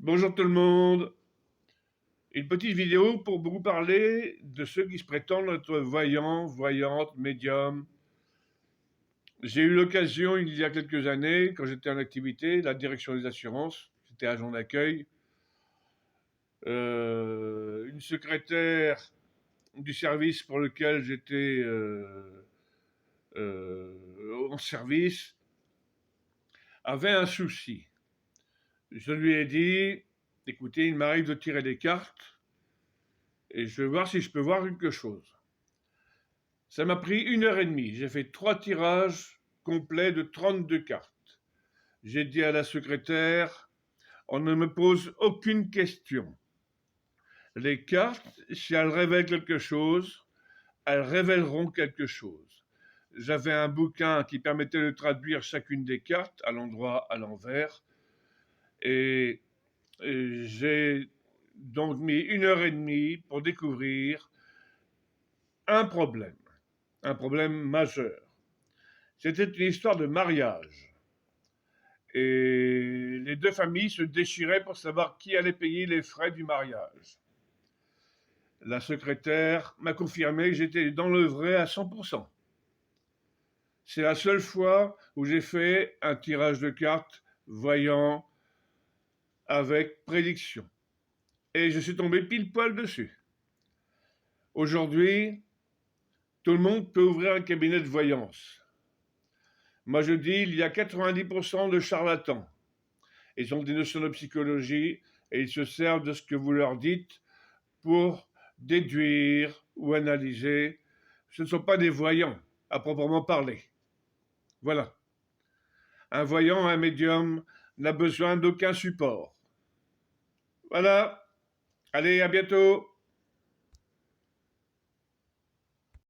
Bonjour tout le monde. Une petite vidéo pour vous parler de ceux qui se prétendent être voyants, voyantes, médiums. J'ai eu l'occasion, il y a quelques années, quand j'étais en activité, la direction des assurances, j'étais agent d'accueil, une secrétaire du service pour lequel j'étais en service avait un souci. Je lui ai dit, écoutez, il m'arrive de tirer des cartes et je vais voir si je peux voir quelque chose. Ça m'a pris 1 heure et demie. J'ai fait 3 tirages complets de 32 cartes. J'ai dit à la secrétaire, on ne me pose aucune question. Les cartes, si elles révèlent quelque chose, elles révéleront quelque chose. J'avais un bouquin qui permettait de traduire chacune des cartes, à l'endroit, à l'envers, et, j'ai donc mis 1 heure et demie pour découvrir un problème majeur. C'était une histoire de mariage. Et les deux familles se déchiraient pour savoir qui allait payer les frais du mariage. La secrétaire m'a confirmé que j'étais dans le vrai à 100%. C'est la seule fois où j'ai fait un tirage de cartes voyant avec prédiction. Et je suis tombé pile poil dessus. Aujourd'hui, tout le monde peut ouvrir un cabinet de voyance. Moi je dis, il y a 90% de charlatans. Ils ont des notions de psychologie et ils se servent de ce que vous leur dites pour déduire ou analyser. Ce ne sont pas des voyants, à proprement parler. Voilà. Un voyant, un médium, n'a besoin d'aucun support. Voilà. Allez, à bientôt.